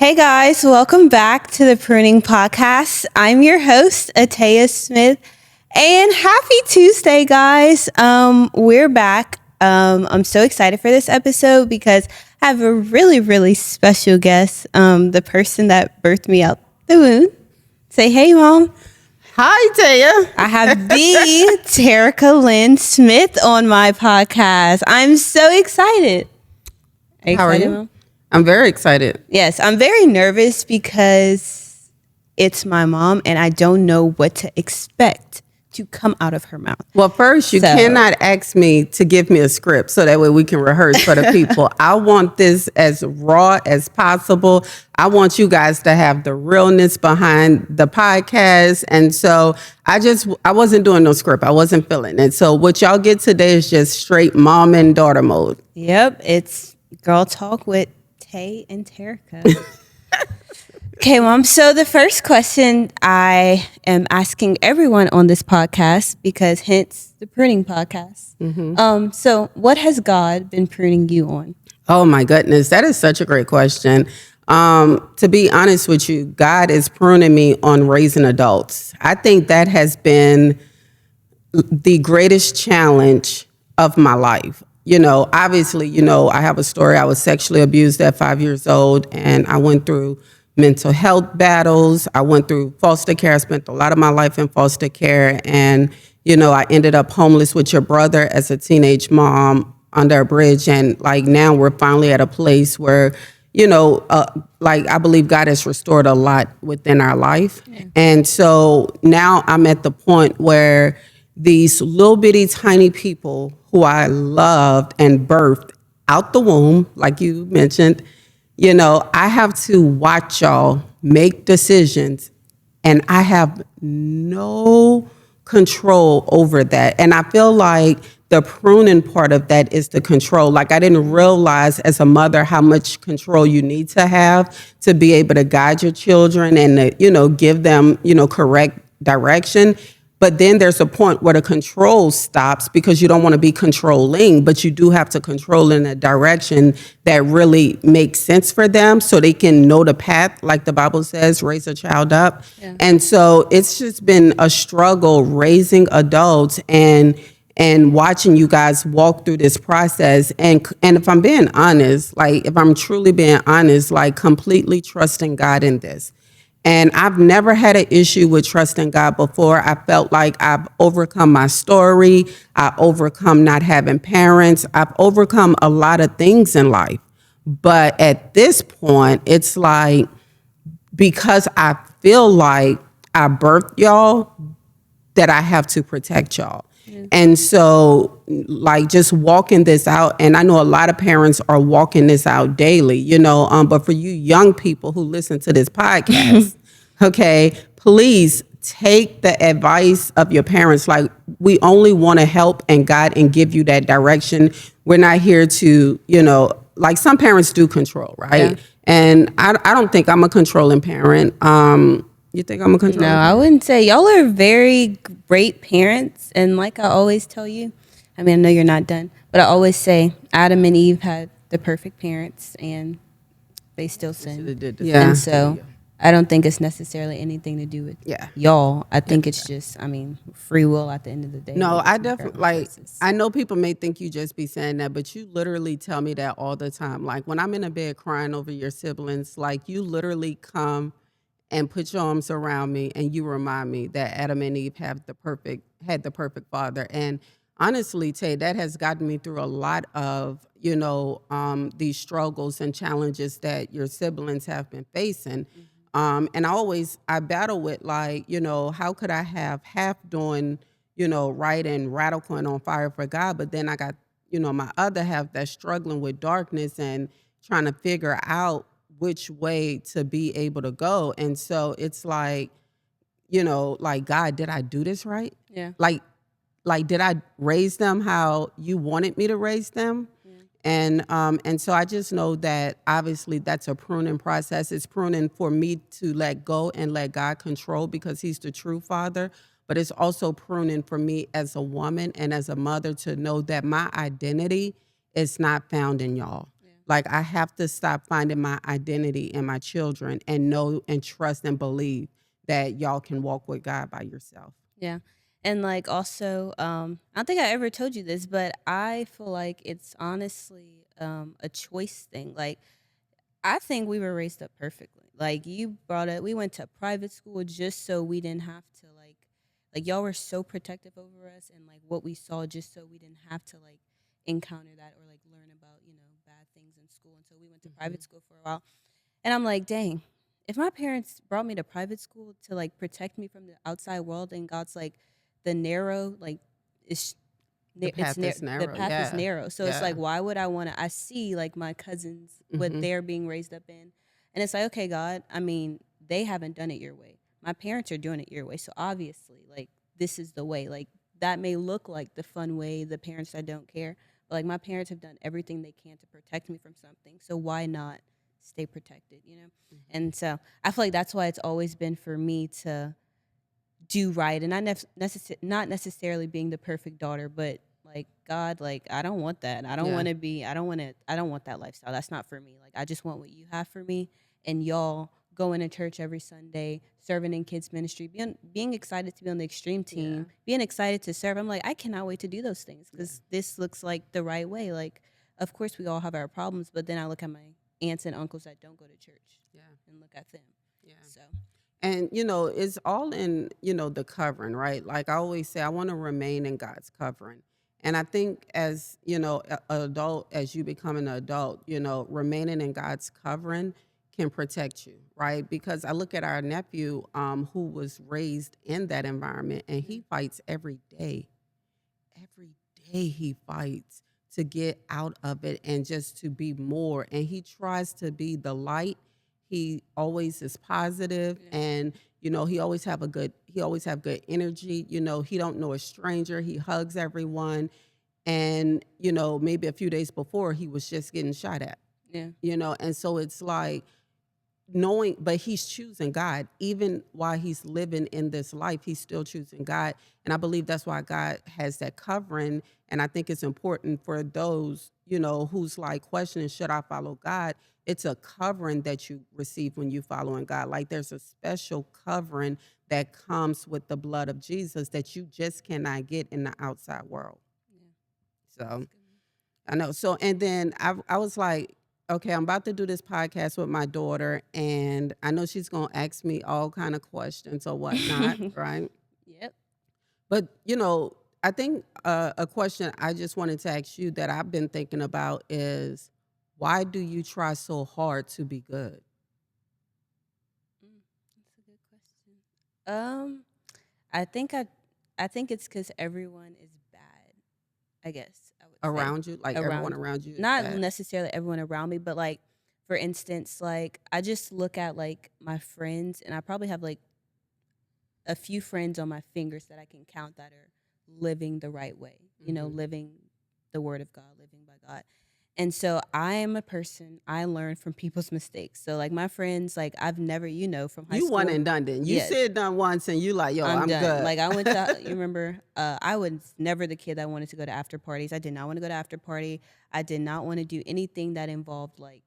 Hey guys, welcome back to the Pruning Podcast. I'm your host, Ataya Smith, and happy Tuesday, guys. We're back. I'm so excited for this episode because I have a really special guest, the person that birthed me out the womb. Say hey, Mom. Hi, Taya. I have the TERRICA LYNN Smith on my podcast. I'm so excited. How are you? Mom? I'm very excited. Yes, I'm very nervous because it's my mom and I don't know what to expect to come out of her mouth. Well, first, you cannot ask me to give me a script so that way we can rehearse for the people. I want this as raw as possible. I want you guys to have the realness behind the podcast. And so I wasn't doing no script. I wasn't feeling it. So what y'all get today is just straight mom and daughter mode. Yep, it's girl talk with Tay and TERRICA. Okay, Mom. So the first question I am asking everyone on this podcast, because hence the pruning podcast. Mm-hmm. So what has God been pruning you on? Oh my goodness, that is such a great question. To be honest with you, God is pruning me on raising adults. I think that has been the greatest challenge of my life. You know, obviously, I have a story. I was sexually abused at 5 years old, and I went through mental health battles. I went through foster care. I spent a lot of my life in foster care, and, I ended up homeless with your brother as a teenage mom under a bridge. And now we're finally at a place where, I believe God has restored a lot within our life. Yeah. And so now I'm at the point where these little bitty tiny people who I loved and birthed out the womb, like you mentioned, I have to watch y'all make decisions, and I have no control over that. And I feel like the pruning part of that is the control. Like, I didn't realize as a mother how much control you need to have to be able to guide your children and, give them, correct direction. But then there's a point where the control stops because you don't want to be controlling, but you do have to control in a direction that really makes sense for them so they can know the path, like the Bible says, raise a child up. Yeah. And so it's just been a struggle raising adults and watching you guys walk through this process. And if I'm being honest, if I'm truly being honest, completely trusting God in this. And I've never had an issue with trusting God before. I felt like I've overcome my story. I overcome not having parents. I've overcome a lot of things in life. But at this point, it's because I feel like I birthed y'all, that I have to protect y'all. Yeah. And so just walking this out, and I know a lot of parents are walking this out daily, but for you young people who listen to this podcast, okay, please take the advice of your parents. We only want to help and guide and give you that direction. We're not here to, some parents do control, right? Yeah. And I don't think I'm a controlling parent. You think I'm a controller? No, I wouldn't say. Y'all are very great parents. And like I always tell you, I know you're not done, but I always say Adam and Eve had the perfect parents and they still sinned. Yeah. And so I don't think it's necessarily anything to do with y'all. I think it's just, free will at the end of the day. No, I definitely, I know people may think you just be saying that, but you literally tell me that all the time. When I'm in a bed crying over your siblings, you literally come and put your arms around me, and you remind me that Adam and Eve had the perfect father. And honestly, Tay, that has gotten me through a lot of, these struggles and challenges that your siblings have been facing. Mm-hmm. And I battle with how could I have half doing, right and radical and on fire for God, but then I got, my other half that's struggling with darkness and trying to figure out which way to be able to go. And so it's God, did I do this right? Yeah. Did I raise them how you wanted me to raise them? Yeah. And so I just know that obviously that's a pruning process. It's pruning for me to let go and let God control because he's the true father. But it's also pruning for me as a woman and as a mother to know that my identity is not found in y'all. Like, I have to stop finding my identity in my children and know and trust and believe that y'all can walk with God by yourself. Yeah. And like also, I don't think I ever told you this, but I feel like it's honestly a choice thing. Like I think we were raised up perfectly. Like you brought it, we went to private school just so we didn't have to like y'all were so protective over us and like what we saw just so we didn't have to like encounter that or like learn about, bad things in school. And so we went to private school for a while. And I'm like, dang, if my parents brought me to private school to like protect me from the outside world and God's like the narrow, like it's The path is the narrow. path is Yeah. narrow. So it's like, Yeah. why would I want to? I see like my cousins what they're being raised up in, and it's like, okay, God, I mean, they haven't done it your way. My parents are doing it your way, so obviously, like this is the way. Like that may look like the fun way, the parents that don't care, but like my parents have done everything they can to protect me from something. So why not stay protected? And so I feel like that's why it's always been for me to do right and not necessarily being the perfect daughter, but like God, like I don't want that. I don't Yeah. want to be I don't want that lifestyle. That's not for me. Like I just want what you have for me, and y'all going to church every Sunday, serving in kids ministry, being excited to be on the extreme team, being excited to serve. I'm like, I cannot wait to do those things because this looks like the right way. Like of course we all have our problems, but then I look at my aunts and uncles that don't go to church and look at them. Yeah. So And, it's all in, the covering, right? Like I always say, I want to remain in God's covering. And I think as, adult, as you become an adult, remaining in God's covering can protect you, right? Because I look at our nephew who was raised in that environment and he fights every day. Every day he fights to get out of it and just to be more. And he tries to be the light. He always is positive and he always have good energy. He don't know a stranger. He hugs everyone. And maybe a few days before he was just getting shot at. yeah. And so it's like knowing, but he's choosing God. Even while he's living in this life, he's still choosing God. And I believe that's why God has that covering. And I think it's important for those, who's like questioning, should I follow God? It's a covering that you receive when you following God. Like there's a special covering that comes with the blood of Jesus that you just cannot get in the outside world. So I know. So, and then I was like, okay, I'm about to do this podcast with my daughter, and I know she's going to ask me all kind of questions or whatnot, right? Yep. But, I think a question I just wanted to ask you that I've been thinking about is, why do you try so hard to be good? That's a good question. I think I think it's because everyone is bad. I guess I would say Around you? Like everyone around you is not bad? necessarily everyone around me, but like for instance, like I just look at like my friends, and I probably have like a few friends on my fingers that I can count that are living the right way, living the word of God, living by God. And so I am a person, I learn from people's mistakes. So like my friends, like I've never, from high You school. one and done then. You Yeah, said done once and you like, yo, I'm done. good. Like I went to, you remember, I was never the kid that wanted to go to after parties. I did not want to go to after party. I did not want to do anything that involved like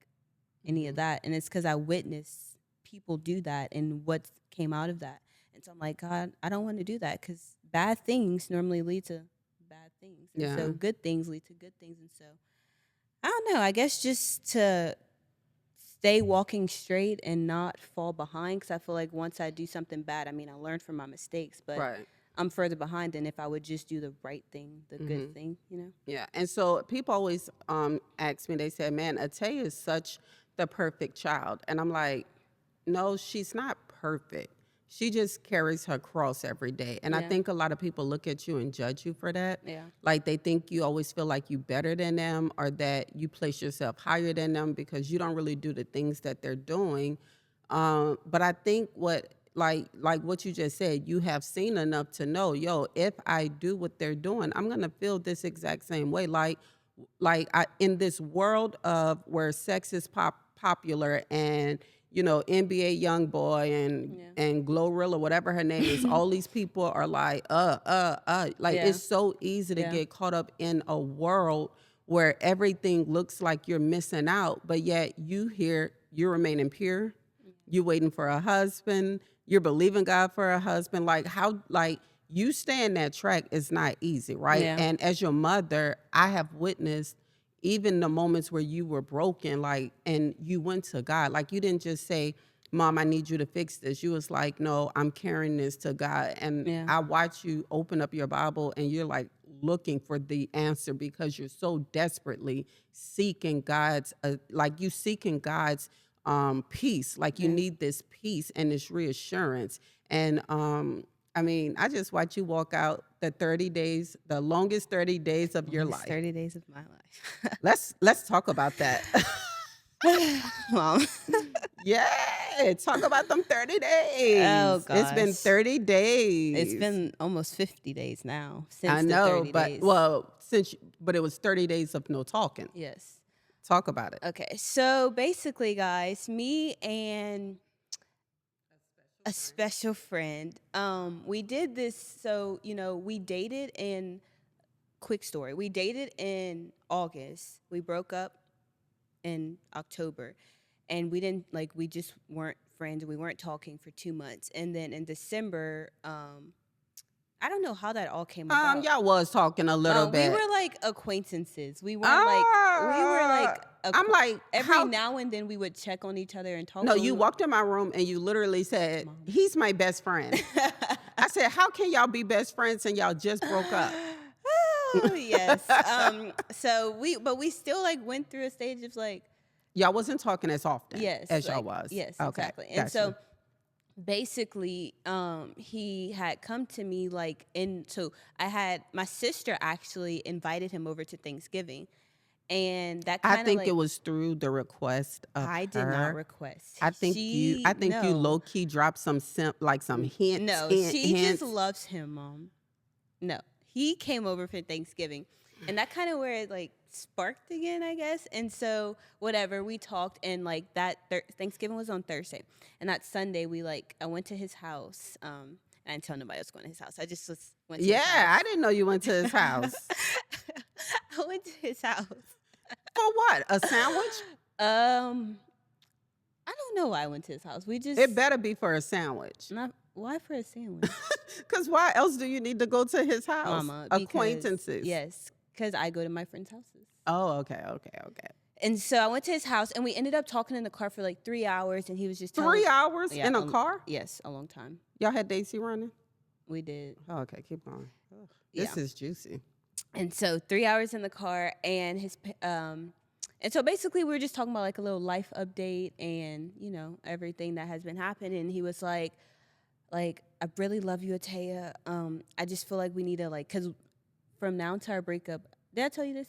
any of that. And it's because I witnessed people do that and what came out of that. And so I'm like, God, I don't want to do that because bad things normally lead to bad things. And so Yeah. good things lead to good things. And so I don't know, I guess just to stay walking straight and not fall behind, because I feel like once I do something bad, I mean, I learned from my mistakes, but Right. I'm further behind than if I would just do the right thing, the good thing. Yeah. And so people always ask me, they say, man, Ataya is such the perfect child. And I'm like, no, she's not perfect. She just carries her cross every day. And I Yeah. think a lot of people look at you and judge you for that. Yeah. Like they think you always feel like you better than them or that you place yourself higher than them because you don't really do the things that they're doing. But I think like what you just said, you have seen enough to know, yo, if I do what they're doing, I'm gonna feel this exact same way. In this world of where sex is popular and NBA young boy and Glorilla, whatever her name is, all these people are like like Yeah. it's so easy to Yeah. get caught up in a world where everything looks like you're missing out, but yet you're remaining pure. You waiting for a husband. You're believing God for a husband. Like how, like you staying that track is not easy, right? Yeah. And as your mother, I have witnessed even the moments where you were broken, like, and you went to God. Like you didn't just say, Mom, I need you to fix this. You was like, no, I'm carrying this to God. And Yeah. I watch you open up your Bible and you're like looking for the answer because you're so desperately seeking God's, like you seeking God's peace. Like you need this peace and this reassurance. And I mean, I just watch you walk out the 30 days, the longest 30 days of your life. 30 days of my life. Let's talk about that. Mom. Yeah, talk about them 30 days. Oh, It's been gosh. 30 days. It's been almost 50 days now since I the know, 30 but days. well, but it was 30 days of no talking. Yes. Talk about it. Okay. So basically, guys, me and a special friend, we did this. So, we dated in, quick story. We dated in August. We broke up in October. And we just weren't friends. We weren't talking for 2 months. And then in December, I don't know how that all came about. Y'all was talking a little bit. We were like acquaintances. We weren't like I'm like, every now and then we would check on each other and talk. No, but you we- walked in my room and you literally said, Mom. he's my best friend. I said, how can y'all be best friends and y'all just broke up? Oh, yes. But we still like went through a stage of like, Y'all wasn't talking as often yes, as y'all like, was. yes, Okay, exactly. And gotcha. so basically, he had come to me so my sister actually invited him over to Thanksgiving. And that kind I of think it was through the request of I did her. not request. I think you low key dropped some hints. No, she hints. just loves him, Mom. No, he came over for Thanksgiving, and that kind of where it like sparked again, I guess. And so whatever, we talked, and like that Thanksgiving was on Thursday, and that Sunday I went to his house. And I didn't tell nobody I was going to his house. I just went to his house. I didn't know you went to his house. I went to his house. For what? A sandwich? I don't know why I went to his house. We just It better be for a sandwich. why for a sandwich? Because why else do you need to go to his house? Mama, Acquaintances. Yes, because I go to my friends' houses. Oh, okay. And so I went to his house, and we ended up talking in the car for like 3 hours, and he was just telling 3 hours Yeah, in a car? Yes, a long time. Y'all had Daisy running? We did. Oh, okay, keep going. Ugh, Yeah. This is juicy. And so 3 hours in the car, and and so basically we were just talking about like a little life update and everything that has been happening. And he was like I really love you, Ataya. I just feel like we need to because from now to our breakup. Did I tell you this?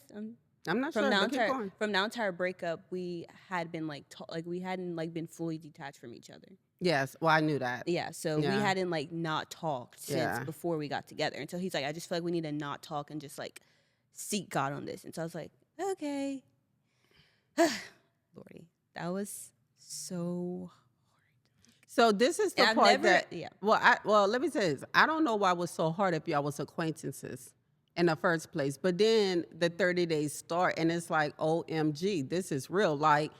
I'm not sure, but keep going. From now to our breakup, we had been we hadn't been fully detached from each other. Yes, well, I knew that. Yeah, so we hadn't not talked since before we got together. And so he's like, I just feel like we need to not talk and just seek God on this. And so I was like, okay. Lordy, that was so hard. So this is the part that yeah. Well, let me say this. I don't know why it was so hard if y'all was acquaintances in the first place. But then the 30 days start and it's like, OMG, this is real. Like,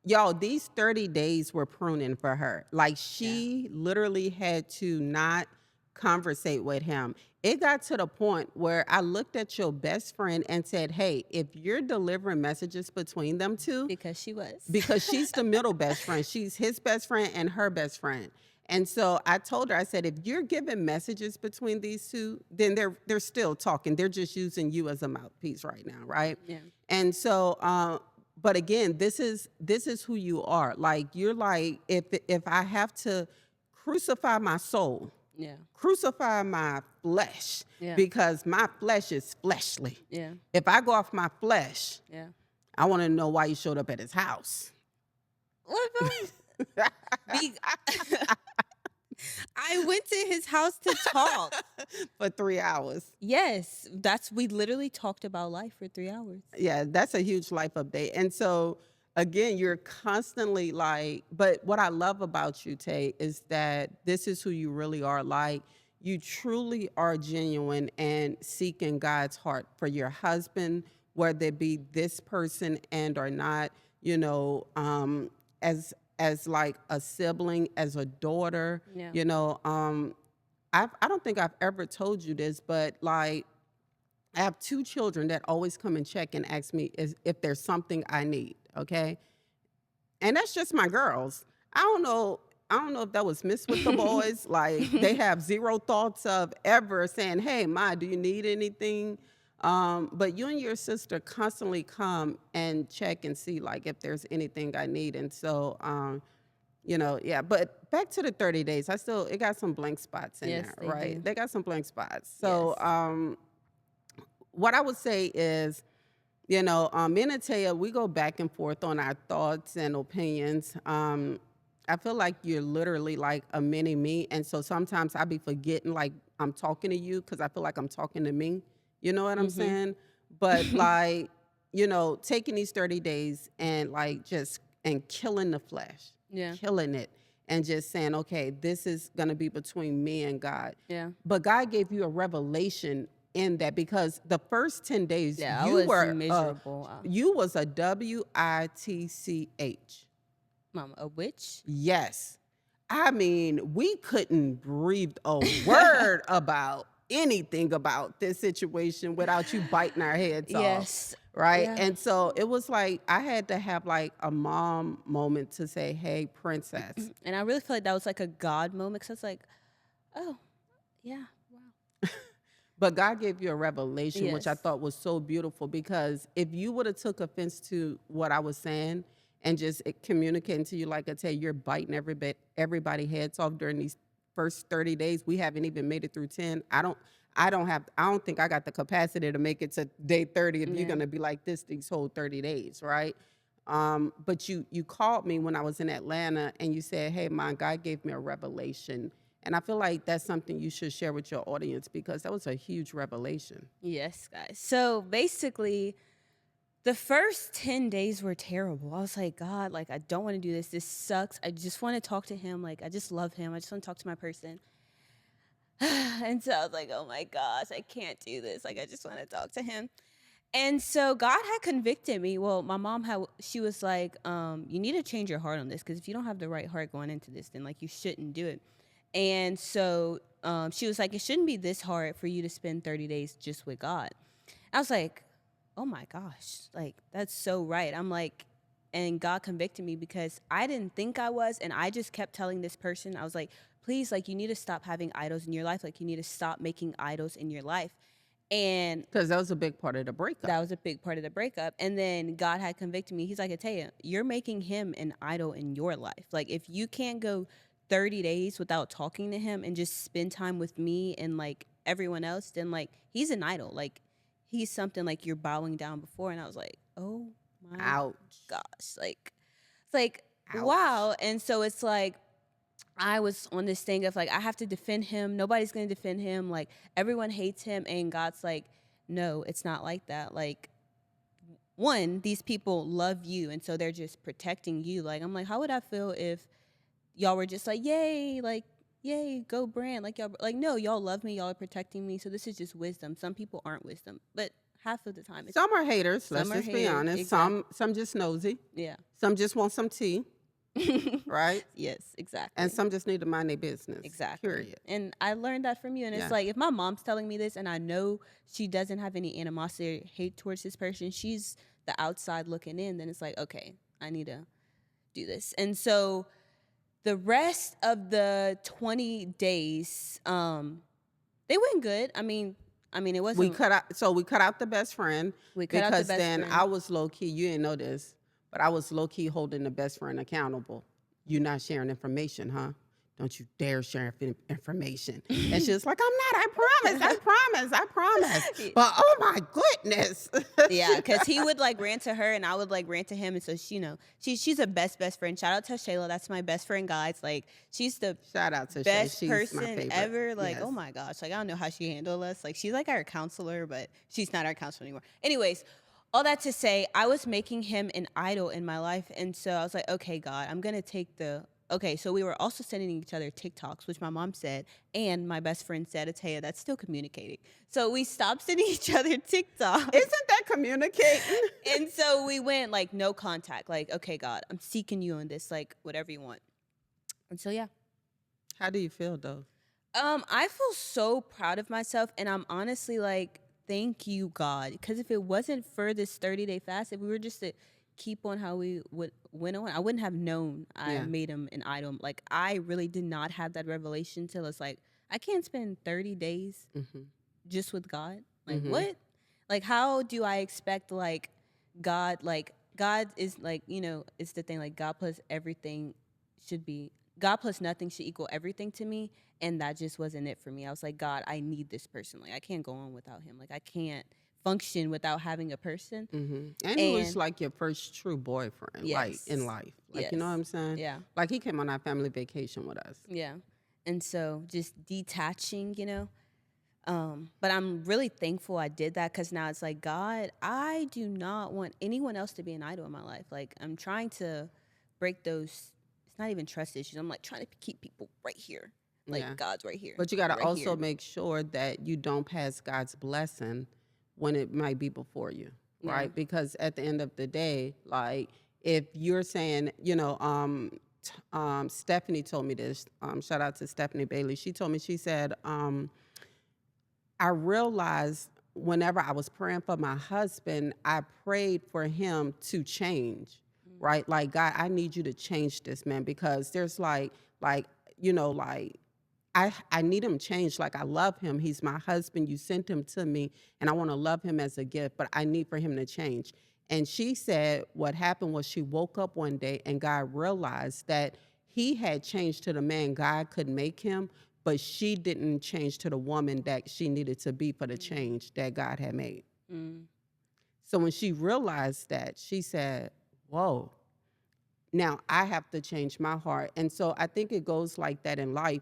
y'all, these 30 days were pruning for her. Like she literally had to not conversate with him. It got to the point where I looked at your best friend and said, hey, if you're delivering messages between them two, Because she's the middle best friend. She's his best friend and her best friend. And so I told her, I said, if you're giving messages between these two, then they're still talking. They're just using you as a mouthpiece right now, right? Yeah. And so, but again, this is who you are. Like you're like, if I have to crucify my soul, crucify my flesh, because my flesh is fleshly. Yeah. If I go off my flesh, Yeah. I want to know why you showed up at his house. What I went to his house to talk. For 3 hours. Yes, we literally talked about life for 3 hours. Yeah, that's a huge life update. And so again, you're constantly but what I love about you, Tay, is that this is who you really are. Like you truly are genuine and seeking God's heart for your husband, whether it be this person and or not, you know, as like a sibling, as a daughter, Yeah. you know, I don't think I've ever told you this, but like I have two children that always come and check and ask me if there's something I need. Okay. And that's just my girls. I don't know. I don't know if that was missed with the boys. Like they have zero thoughts of ever saying, "Hey, Ma, do you need anything?" But you and your sister constantly come and check and see like if there's anything I need. And so, you know, yeah. But back to the 30 days, it got some blank spots in Yes, there, they right? do. They got some blank spots. So, Yes. what I would say is, you know, me and Atea, we go back and forth on our thoughts and opinions. I feel like you're literally like a mini me. And so sometimes I be forgetting like I'm talking to you because I feel like I'm talking to me. You know what I'm saying? But like, you know, taking these 30 days and like just and killing the flesh, Yeah. killing it, and just saying, okay, this is going to be between me and God. Yeah. But God gave you a revelation in that because the first 10 days Yeah, I you was were miserable. you was a WITCH. Mom, a witch? Yes. I mean, we couldn't breathe a word about anything about this situation without you biting our heads off. Yes. Right. Yeah. And so it was like I had to have like a mom moment to say, hey, princess. And I really feel like that was like a God moment because I was like, oh, yeah, wow. But God gave you a revelation, which I Yes. thought was so beautiful because if you would have took offense to what I was saying and just communicating to you, like I said, you're biting everybody heads off during these first 30 days. We haven't even made it through 10. I don't think I got the capacity to make it to day 30 if you're going to be like this these whole 30 days, right? But you called me when I was in Atlanta and you said, hey, my God gave me a revelation. And I feel like that's something you should share with your audience because that was a huge revelation. Yes, guys. So basically, the first 10 days were terrible. I was like, God, like, I don't want to do this. This sucks. I just want to talk to him. Like, I just love him. I just want to talk to my person. And so I was like, oh my gosh, I can't do this. Like, I just want to talk to him. And so God had convicted me. Well, my mom she was like, you need to change your heart on this because if you don't have the right heart going into this, then like you shouldn't do it. And so she was like, it shouldn't be this hard for you to spend 30 days just with God. I was like, oh my gosh, like that's so right. I'm like, and God convicted me because I didn't think I was. And I just kept telling this person, I was like, please, like you need to stop having idols in your life. Like you need to stop making idols in your life. And Because that was a big part of the breakup. that was a big part of the breakup. And then God had convicted me. He's like, Ataya, you're making him an idol in your life. Like if you can't go 30 days without talking to him and just spend time with me and like everyone else, then like he's an idol. Like he's something like you're bowing down before. And I was like, oh my Ouch. gosh. Like it's like, Ouch. wow. And so it's like I was on this thing of like, I have to defend him. Nobody's going to defend him. Like everyone hates him. And God's like, no, it's not like that. Like, one, these people love you. And so they're just protecting you. Like, I'm like, how would I feel if y'all were just like, yay, go brand. Like, y'all, like, no, y'all love me. Y'all are protecting me. So this is just wisdom. Some people aren't wisdom. But half of the time, it's, Some are haters, let's Some are just be haters, honest. exactly. Some just nosy. yeah. Some just want some tea, right? Yes, exactly. And some just need to mind their business. Exactly. Period. And I learned that from you. And Yeah. it's like, if my mom's telling me this and I know she doesn't have any animosity or hate towards this person, she's the outside looking in, then it's like, okay, I need to do this. And so the rest of the 20 days, they went good. I mean, it wasn't. We cut out the best friend. We cut out the because best then friend. I was low key. You didn't know this, but I was low key holding the best friend accountable. You not sharing information, huh? Don't you dare share information. And she was like, I'm not. I promise. But oh my goodness. Yeah, because he would like rant to her and I would like rant to him. And so she, she's a best friend. Shout out to Shayla. That's my best friend, guys. Like she's the Shout out to best Shay. She's my person favorite. ever. Like, Yes. oh my gosh. Like I don't know how she handled us. Like she's like our counselor, but she's not our counselor anymore. Anyways, all that to say, I was making him an idol in my life. And so I was like, okay, God, I'm going to take the okay, so we were also sending each other TikToks, which my mom said, and my best friend said, Ataya, that's still communicating. So we stopped sending each other TikToks. Isn't that communicating? And so we went like no contact, like, okay, God, I'm seeking you on this, like whatever you want. And so, yeah. How do you feel though? I feel so proud of myself, and I'm honestly like, thank you, God, because if it wasn't for this 30-day fast, if we were just to keep on how we went on, I wouldn't have known I made him an idol. Like, I really did not have that revelation till it's like, I can't spend 30 days just with God. Like, what? Like, how do I expect like God is like, it's the thing, like God plus everything should be God plus nothing should equal everything to me. And that just wasn't it for me. I was like, God, I need this person. Like, I can't go on without him. Like, I can't function without having a person. And he was like your first true boyfriend, like in life. Like, you know what I'm saying? Yeah. Like he came on our family vacation with us. Yeah. And so just detaching, but I'm really thankful I did that, because now it's like, God, I do not want anyone else to be an idol in my life. Like, I'm trying to break those, it's not even trust issues. I'm like trying to keep people right here. Like, God's right here. But you got to right also here. make sure that you don't pass God's blessing when it might be before you, right? Because at the end of the day, like if you're saying, Stephanie told me this, shout out to Stephanie Bailey. She told me, she said, I realized whenever I was praying for my husband, I prayed for him to change, right? Like, God, I need you to change this man, because there's like, I need him changed. Like, I love him. He's my husband. You sent him to me, and I want to love him as a gift, but I need for him to change. And she said what happened was she woke up one day and God realized that he had changed to the man God could make him, but she didn't change to the woman that she needed to be for the change that God had made. So when she realized that, she said, whoa, now I have to change my heart. And so I think it goes like that in life,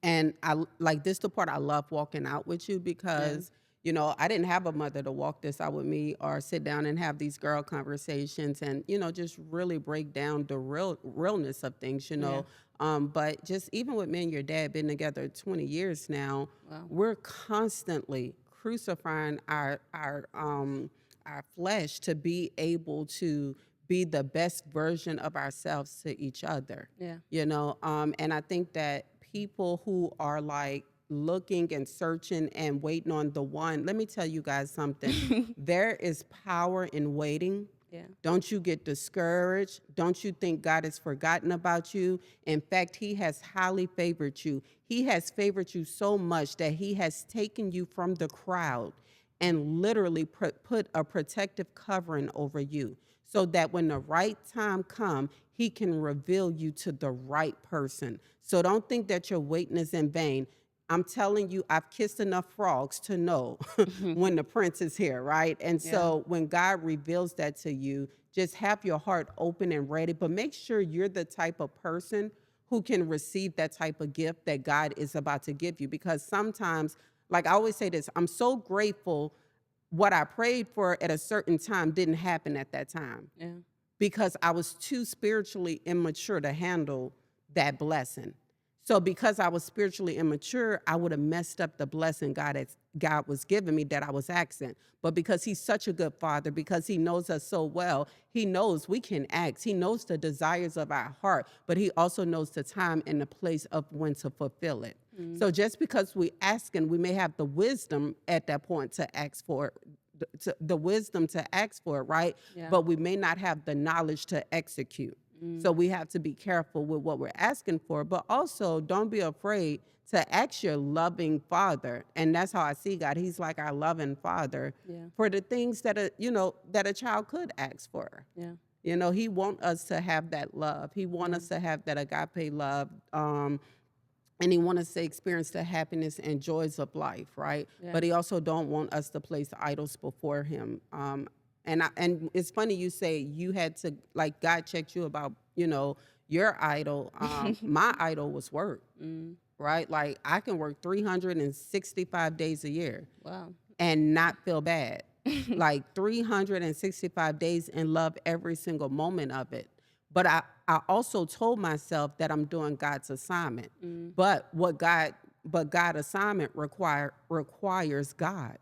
and I like this the part I love walking out with you, because I didn't have a mother to walk this out with me or sit down and have these girl conversations and just really break down the realness of things. But just even with me and your dad been together 20 years now, we're constantly crucifying our flesh to be able to be the best version of ourselves to each other. And I think that people who are like looking and searching and waiting on the one, let me tell you guys something. There is power in waiting. Don't you get discouraged. Don't you think God has forgotten about you. In fact, he has highly favored you. He has favored you so much that he has taken you from the crowd and literally put a protective covering over you, so that when the right time comes, he can reveal you to the right person. So don't think that your waiting is in vain. I'm telling you, I've kissed enough frogs to know when the prince is here, right? And so when God reveals that to you, just have your heart open and ready, but make sure you're the type of person who can receive that type of gift that God is about to give you. Because sometimes, like I always say this, I'm so grateful what I prayed for at a certain time didn't happen at that time. Because I was too spiritually immature to handle that blessing. So because I was spiritually immature, I would have messed up the blessing God was giving me that I was asking. But because he's such a good father, because he knows us so well, he knows we can ask. He knows the desires of our heart, but he also knows the time and the place of when to fulfill it. So just because we asking, we may have the wisdom at that point to ask for it, the wisdom to ask for it, right? But we may not have the knowledge to execute. So we have to be careful with what we're asking for, but also don't be afraid to ask your loving father. And that's how I see God. He's like our loving father for the things that that a child could ask for. He wants us to have that love. He wants us to have that agape love. And he wants us to experience the happiness and joys of life, right? But he also don't want us to place idols before him. And it's funny you say you had to, like, God checked you about, your idol. My idol was work, right? Like, I can work 365 days a year and not feel bad. Like 365 days and love every single moment of it. But I also told myself that I'm doing God's assignment. But God assignment requires God.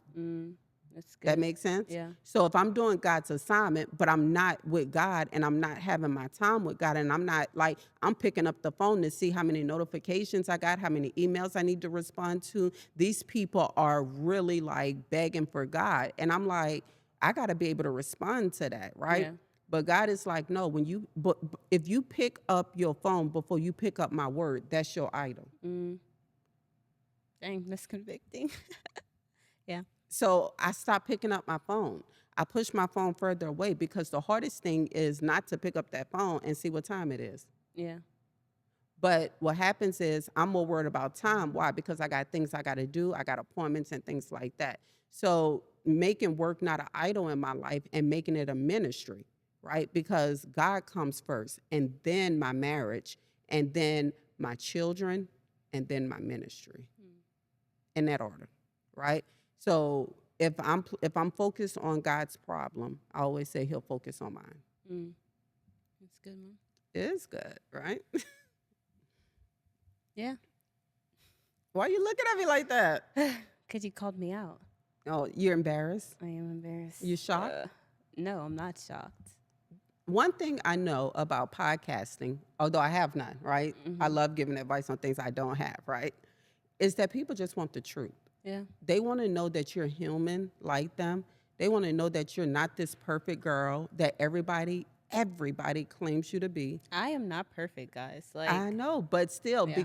That's good. That makes sense? Yeah. So if I'm doing God's assignment, but I'm not with God and I'm not having my time with God and I'm not like, I'm picking up the phone to see how many notifications I got, how many emails I need to respond to. These people are really like begging for God. And I'm like, I got to be able to respond to that, right? Yeah. But God is like, no, but if you pick up your phone before you pick up my word, that's your idol. Dang, that's convicting. Yeah. So I stopped picking up my phone. I pushed my phone further away because the hardest thing is not to pick up that phone and see what time it is. Yeah. But what happens is I'm more worried about time. Why? Because I got things I got to do. I got appointments and things like that. So making work not an idol in my life and making it a ministry, right? Because God comes first, and then my marriage, and then my children, and then my ministry, in that order, right? So if I'm focused on God's problem, I always say He'll focus on mine. That's good, Mom. It is good, right? Yeah. Why are you looking at me like that? Because you called me out. Oh, you're embarrassed? I am embarrassed. You shocked? No, I'm not shocked. One thing I know about podcasting, although I have none, right? I love giving advice on things I don't have, right? Is that people just want the truth. Yeah. They want to know that you're human like them. They want to know that you're not this perfect girl that everybody claims you to be. I am not perfect, guys. Like, I know, but still, Yeah.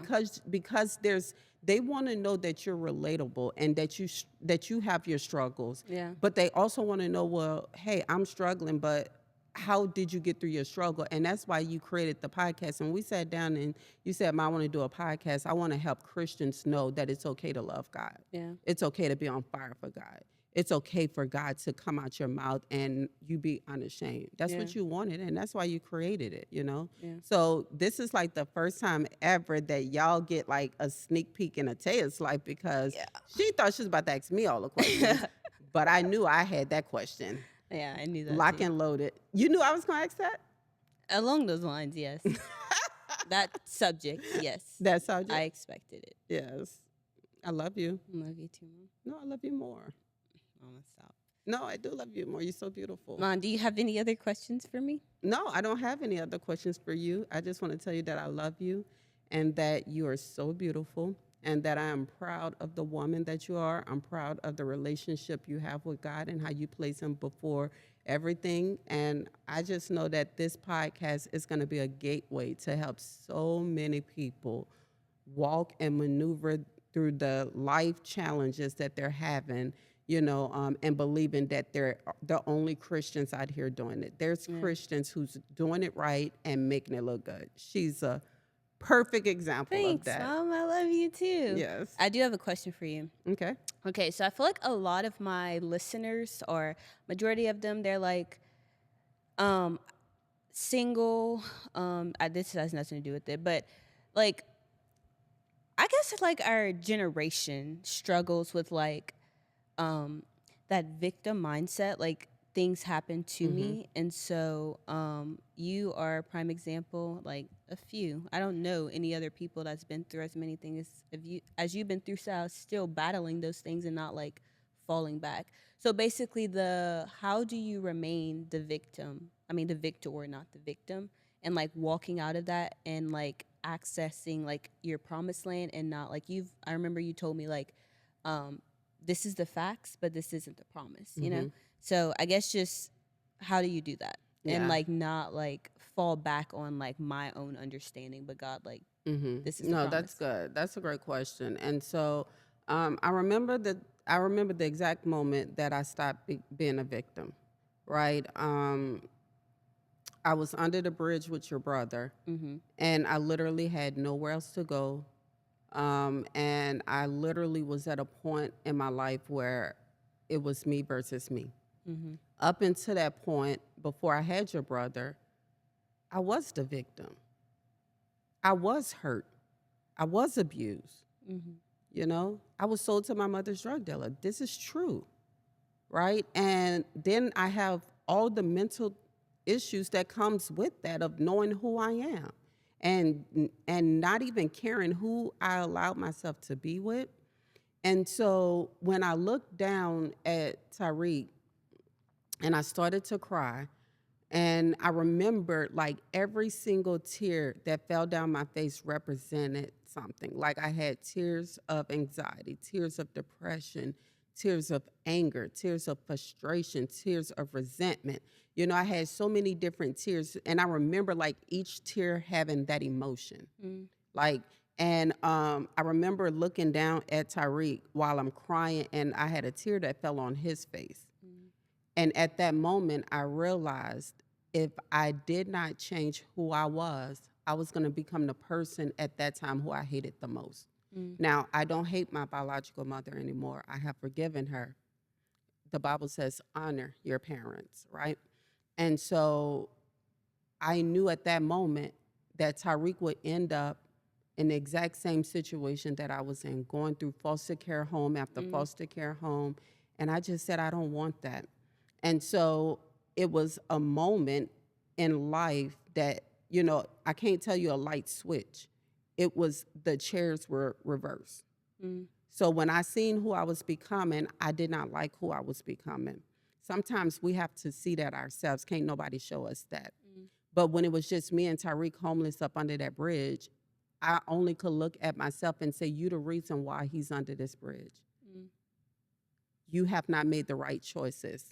because they want to know that you're relatable and that you have your struggles. Yeah. But they also want to know, well, hey, I'm struggling, but how did you get through your struggle? And that's why you created the podcast. And we sat down and you said, I want to do a podcast. I want to help Christians know that it's okay to love God. Yeah. It's okay to be on fire for God. It's okay for God to come out your mouth and you be unashamed. That's what you wanted, and that's why you created it, you know? Yeah. So this is like the first time ever that y'all get like a sneak peek in Ataya's life, because she thought she was about to ask me all the questions. But I knew I had that question. Yeah, I knew that. Lock too. and loaded. You knew I was going to ask that? Along those lines, yes. That subject, yes. That subject? I expected it. Yes. I love you. I love you too, Mom. No, I love you more. I'm gonna stop. No, I do love you more. You're so beautiful. Mom, do you have any other questions for me? No, I don't have any other questions for you. I just want to tell you that I love you and that you are so beautiful and that I am proud of the woman that you are. I'm proud of the relationship you have with God and how you place Him before everything. And I just know that this podcast is going to be a gateway to help so many people walk and maneuver through the life challenges that they're having, and believing that they're the only Christians out here doing it. There's Christians who's doing it right and making it look good. She's a perfect example of Thanks, that. Mom. I love you too. Yes. I do have a question for you. Okay. Okay, so I feel like a lot of my listeners, or majority of them, they're like single. This has nothing to do with it, but like, I guess like our generation struggles with like that victim mindset. Like, things happen to me, and so you are a prime example. Like, a few, I don't know any other people that's been through as many things as you've been through, so still battling those things and not like falling back. So basically, how do you remain the victor, not the victim, and like walking out of that and like accessing like your promised land, and not like I remember you told me like this is the facts, but this isn't the promise, you know? So I guess just how do you do that? And like not like fall back on like my own understanding, but God, like this is the No, promise. that's good. That's a great question. And so I remember the exact moment that I stopped being a victim, right? I was under the bridge with your brother, and I literally had nowhere else to go. And I literally was at a point in my life where it was me versus me. Up until that point, before I had your brother, I was the victim. I was hurt. I was abused. I was sold to my mother's drug dealer. This is true, right? And then I have all the mental issues that comes with that of knowing who I am and not even caring who I allowed myself to be with. And so when I looked down at Tariq and I started to cry, and I remember like every single tear that fell down my face represented something. Like I had tears of anxiety, tears of depression, tears of anger, tears of frustration, tears of resentment. You know, I had so many different tears. And I remember like each tear having that emotion. Like, and I remember looking down at Tariq while I'm crying, and I had a tear that fell on his face. And at that moment, I realized if I did not change who I was going to become the person at that time who I hated the most. Now, I don't hate my biological mother anymore. I have forgiven her. The Bible says, honor your parents, right? And so I knew at that moment that Tariq would end up in the exact same situation that I was in, going through foster care home after foster care home. And I just said, I don't want that. And so it was a moment in life that, you know, I can't tell you a light switch. It was the chairs were reversed. So when I seen who I was becoming, I did not like who I was becoming. Sometimes we have to see that ourselves. Can't nobody show us that. But when it was just me and Tariq homeless up under that bridge, I only could look at myself and say, you the reason why he's under this bridge. You have not made the right choices,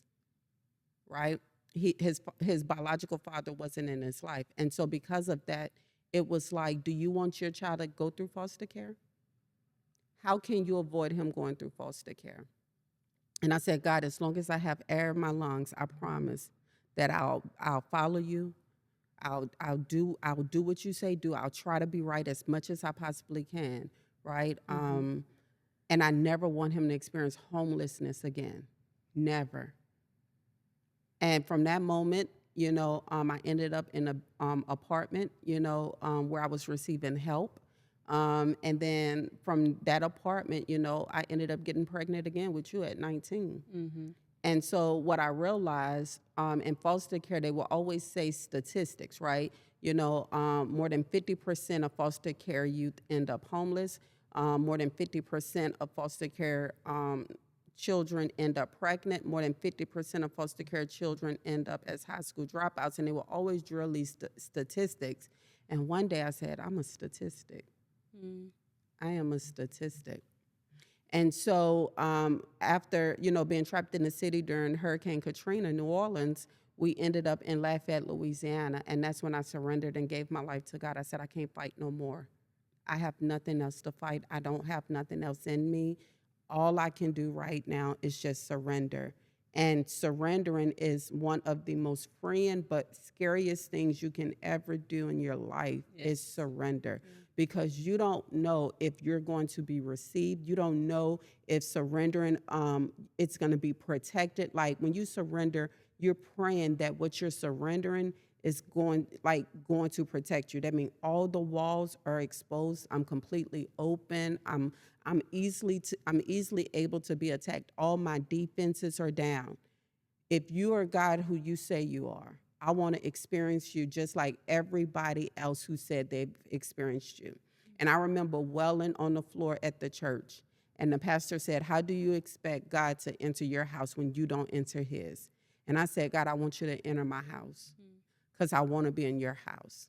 right? His biological father wasn't in his life. And so because of that, it was like, do you want your child to go through foster care? How can you avoid him going through foster care? And I said, God, as long as I have air in my lungs, I promise that I'll follow you. I'll do what you say do. I'll try to be right as much as I possibly can, right? And I never want him to experience homelessness again. Never. And from that moment, you know, I ended up in a apartment, you know, where I was receiving help. And then from that apartment, you know, I ended up getting pregnant again with you at 19. And so what I realized in foster care, they will always say statistics, right? You know, more than 50% of foster care youth end up homeless. More than 50% of foster care children end up pregnant. More than 50% of foster care children end up as high school dropouts. And they will always drill these statistics. And one day I said, I'm a statistic. I am a statistic. And so after, you know, being trapped in the city during Hurricane Katrina, New Orleans, we ended up in Lafayette, Louisiana. And that's when I surrendered and gave my life to God. I said, I can't fight no more. I have nothing else to fight. I don't have nothing else in me. All I can do right now is just surrender. And surrendering is one of the most freeing but scariest things you can ever do in your life is surrender. Because you don't know if you're going to be received. You don't know if surrendering, it's going to be protected. Like when you surrender, you're praying that what you're surrendering is going to protect you. That means all the walls are exposed. I'm completely open. I'm easily able to be attacked. All my defenses are down. If you are God who you say you are, I want to experience you just like everybody else who said they've experienced you. And I remember welling on the floor at the church, and the pastor said, how do you expect God to enter your house when you don't enter his? And I said, God, I want you to enter my house because I want to be in your house.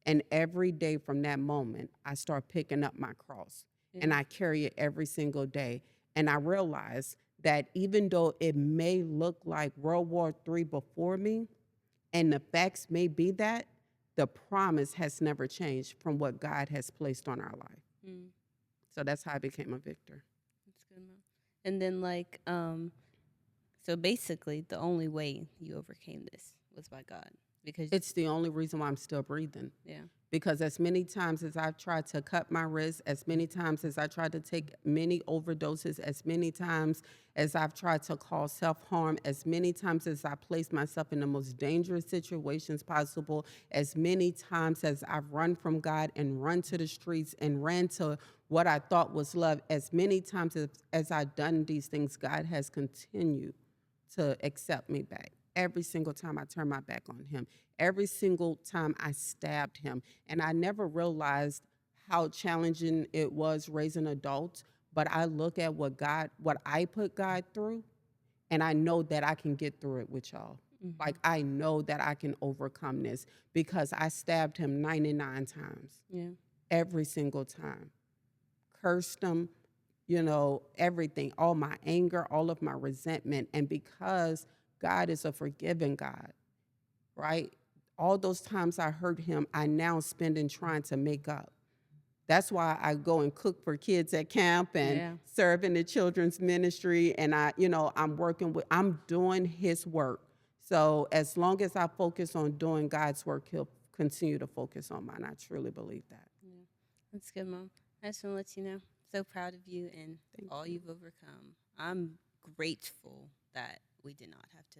And every day from that moment, I start picking up my cross and I carry it every single day. And I realize that even though it may look like World War III before me, and the facts may be that, the promise has never changed from what God has placed on our life. So that's how I became a victor. That's good, Mom. And then like, so basically the only way you overcame this was by God. Because it's the only reason why I'm still breathing. Yeah. Because as many times as I've tried to cut my wrist, as many times as I tried to take many overdoses, as many times as I've tried to cause self-harm, as many times as I placed myself in the most dangerous situations possible, as many times as I've run from God and run to the streets and ran to what I thought was love, as many times as I've done these things, God has continued to accept me back every single time I turned my back on him, every single time I stabbed him. And I never realized how challenging it was raising adults. But I look at what I put God through, and I know that I can get through it with y'all. Like, I know that I can overcome this because I stabbed him 99 times. Yeah. Every single time. Cursed him, everything, all my anger, all of my resentment. And because God is a forgiving God, right? All those times I hurt him, I now spend in trying to make up. That's why I go and cook for kids at camp and serve in the children's ministry. And I'm doing his work. So as long as I focus on doing God's work, he'll continue to focus on mine. I truly believe that. Yeah. That's good, Mom. I just want to let you know, so proud of you and all you've overcome. I'm grateful that we did not have to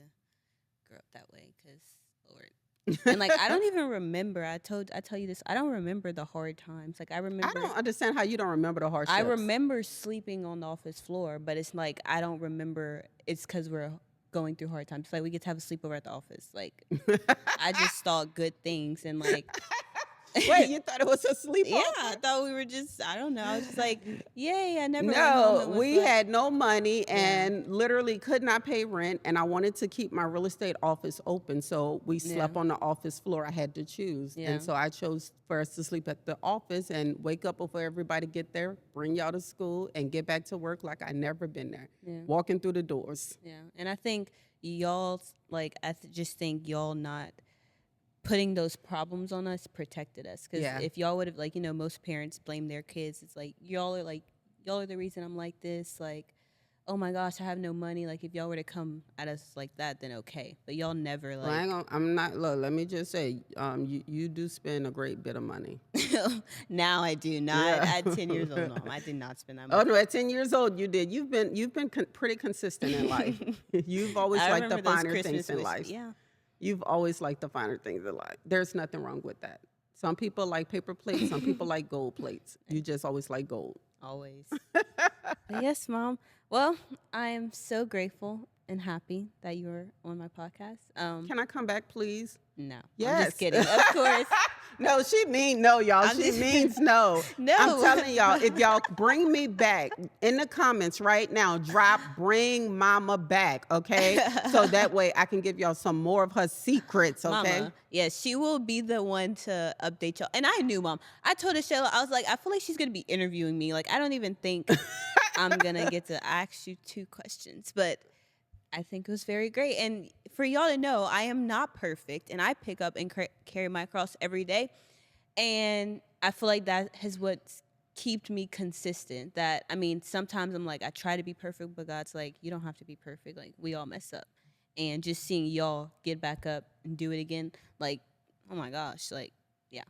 grow up that way, because, Lord. And like, I don't even remember. I tell you this. I don't remember the hard times. Like, I don't understand how you don't remember the hardships. I remember sleeping on the office floor, but it's like I don't remember. It's because we're going through hard times. It's like we get to have a sleepover at the office. Like, I just thought good things and like. Wait, you thought it was a sleepover? Yeah, I thought we were just, I don't know. I was just like, yay, I never went No, home and we was like, had no money and literally could not pay rent. And I wanted to keep my real estate office open. So we slept on the office floor. I had to choose. Yeah. And so I chose for us to sleep at the office and wake up before everybody get there, bring y'all to school, and get back to work like I never been there. Yeah. Walking through the doors. Yeah, and I think y'all, like, just think y'all not putting those problems on us protected us. Because if y'all would have, like, most parents blame their kids. It's like, y'all are the reason I'm like this. Like, oh my gosh, I have no money. Like, if y'all were to come at us like that, then okay. But y'all never, like. Well, I'm not, look, let me just say, you do spend a great bit of money. Now I do. Not at 10 years old, no. I did not spend that money. Oh, no, at 10 years old, you did. You've been pretty consistent in life. You've always liked the finer things in life. Yeah. You've always liked the finer things in life. There's nothing wrong with that. Some people like paper plates. Some people like gold plates. You just always like gold. Always. Yes, Mom. Well, I am so grateful and happy that you were on my podcast. Can I come back, please? No. Yes. I'm just kidding. Of course. No, she means no, y'all. She means no. No. I'm telling y'all, if y'all bring me back in the comments right now, drop "bring Mama back," okay? So that way I can give y'all some more of her secrets, okay? Mama, yeah, she will be the one to update y'all. And I knew, Mom. I told Shayla, I was like, I feel like she's going to be interviewing me. Like, I don't even think I'm going to get to ask you 2 questions. But I think it was very great. And for y'all to know, I am not perfect, and I pick up and carry my cross every day. And I feel like that has what's kept me consistent. That, I mean, sometimes I'm like, I try to be perfect, but God's like, you don't have to be perfect. Like, we all mess up. And just seeing y'all get back up and do it again, like, oh my gosh, like, yeah,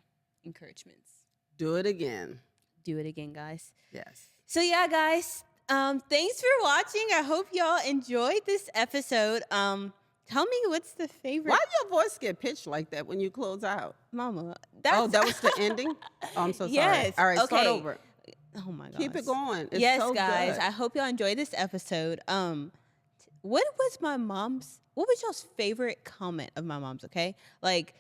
encouragements. Do it again. Do it again, guys. Yes. So yeah, guys, thanks for watching. I hope y'all enjoyed this episode. Tell me, what's the favorite? Why your voice get pitched like that when you close out? Mama, that was the ending? Oh, I'm so sorry. Yes. All right, okay. start over. Oh my gosh. Keep it going. It's yes, so guys. good. I hope y'all enjoyed this episode. What was y'all's favorite comment of my mom's, okay? Like,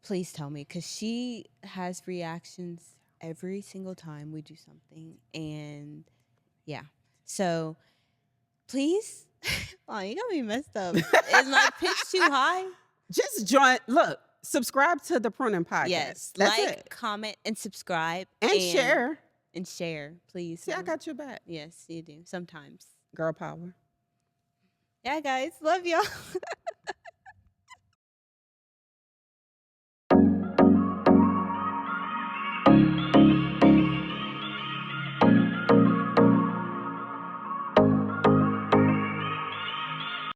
please tell me, because she has reactions every single time we do something. And yeah. So please, oh, you got me messed up. Is my pitch too high? Just subscribe to the Pruning Podcast. Yes. That's like, it. comment, and subscribe. And share. And share, please. See, I got your back. Yes, you do. Sometimes. Girl power. Yeah, guys. Love y'all.